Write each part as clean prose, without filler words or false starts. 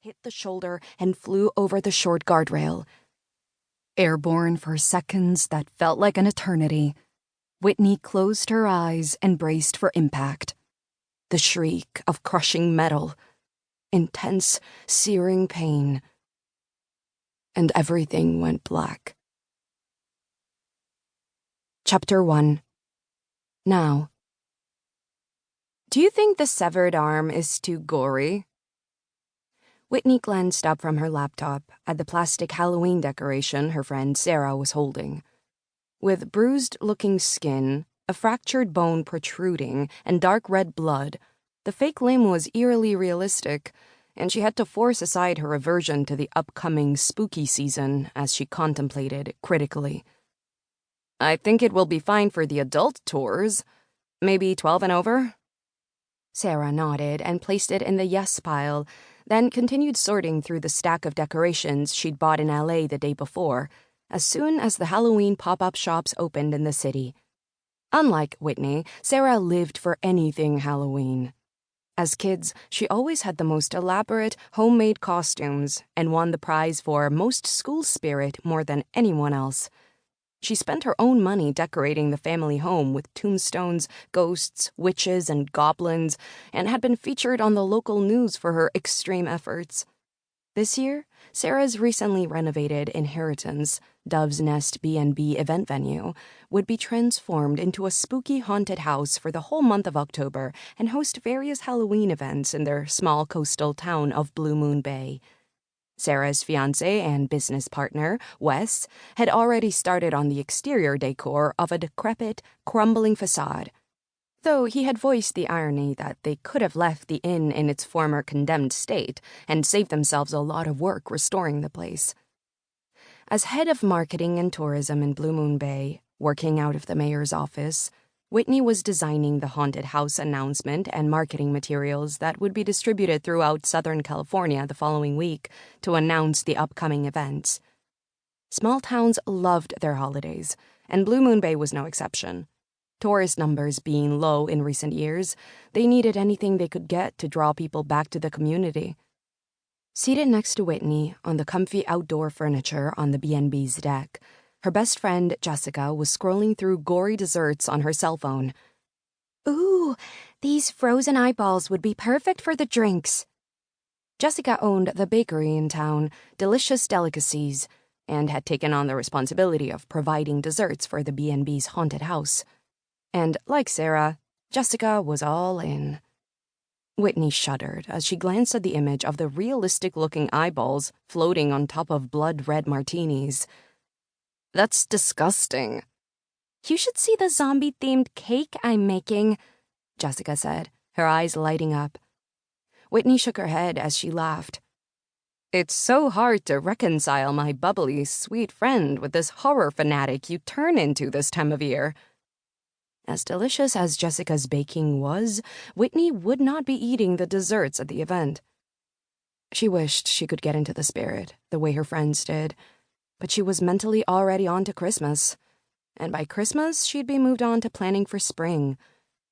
hit the shoulder and flew over the short guardrail. Airborne for seconds that felt like an eternity, Whitney closed her eyes and braced for impact. The shriek of crushing metal, intense, searing pain, and everything went black. Chapter 1. Now. Do you think the severed arm is too gory? Whitney glanced up from her laptop at the plastic Halloween decoration her friend Sarah was holding. With bruised-looking skin, a fractured bone protruding, and dark red blood, the fake limb was eerily realistic, and she had to force aside her aversion to the upcoming spooky season as she contemplated it critically. I think it will be fine for the adult tours. Maybe 12 and over? Sarah nodded and placed it in the yes pile, then continued sorting through the stack of decorations she'd bought in LA the day before, as soon as the Halloween pop-up shops opened in the city. Unlike Whitney, Sarah lived for anything Halloween. As kids, she always had the most elaborate, homemade costumes and won the prize for most school spirit more than anyone else. She spent her own money decorating the family home with tombstones, ghosts, witches, and goblins, and had been featured on the local news for her extreme efforts. This year, Sarah's recently renovated Inheritance, Dove's Nest B&B event venue, would be transformed into a spooky haunted house for the whole month of October and host various Halloween events in their small coastal town of Blue Moon Bay. Sarah's fiancé and business partner, Wes, had already started on the exterior decor of a decrepit, crumbling facade, though he had voiced the irony that they could have left the inn in its former condemned state and saved themselves a lot of work restoring the place. As head of marketing and tourism in Blue Moon Bay, working out of the mayor's office, Whitney was designing the haunted house announcement and marketing materials that would be distributed throughout Southern California the following week to announce the upcoming events. Small towns loved their holidays, and Blue Moon Bay was no exception. Tourist numbers being low in recent years, they needed anything they could get to draw people back to the community. Seated next to Whitney on the comfy outdoor furniture on the B&B's deck, her best friend, Jessica, was scrolling through gory desserts on her cell phone. Ooh, these frozen eyeballs would be perfect for the drinks. Jessica owned the bakery in town, Delicious Delicacies, and had taken on the responsibility of providing desserts for the B&B's haunted house. And, like Sarah, Jessica was all in. Whitney shuddered as she glanced at the image of the realistic-looking eyeballs floating on top of blood-red martinis. That's disgusting. You should see the zombie-themed cake I'm making, Jessica said, her eyes lighting up. Whitney shook her head as she laughed. It's so hard to reconcile my bubbly, sweet friend with this horror fanatic you turn into this time of year. As delicious as Jessica's baking was, Whitney would not be eating the desserts at the event. She wished she could get into the spirit, the way her friends did, but she was mentally already on to Christmas. And by Christmas, she'd be moved on to planning for spring.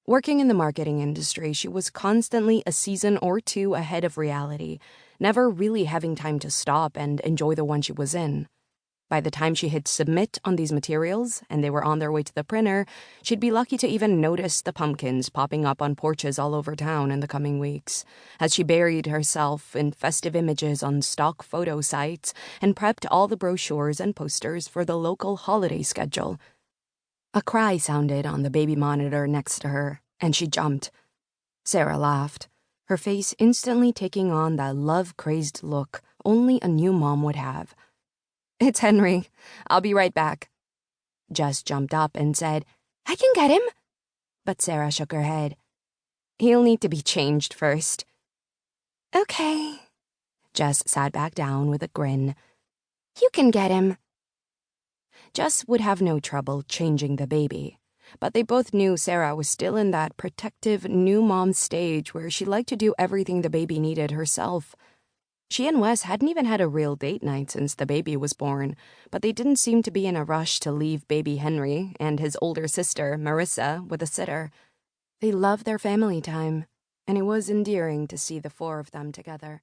Working in the marketing industry, she was constantly a season or two ahead of reality, never really having time to stop and enjoy the one she was in. By the time she hit submit on these materials and they were on their way to the printer, she'd be lucky to even notice the pumpkins popping up on porches all over town in the coming weeks, as she buried herself in festive images on stock photo sites and prepped all the brochures and posters for the local holiday schedule. A cry sounded on the baby monitor next to her, and she jumped. Sarah laughed, her face instantly taking on that love-crazed look only a new mom would have. It's Henry. I'll be right back. Jess jumped up and said, I can get him. But Sarah shook her head. He'll need to be changed first. Okay. Jess sat back down with a grin. You can get him. Jess would have no trouble changing the baby, but they both knew Sarah was still in that protective new mom stage where she liked to do everything the baby needed herself. She and Wes hadn't even had a real date night since the baby was born, but they didn't seem to be in a rush to leave baby Henry and his older sister, Marissa, with a sitter. They loved their family time, and it was endearing to see the four of them together.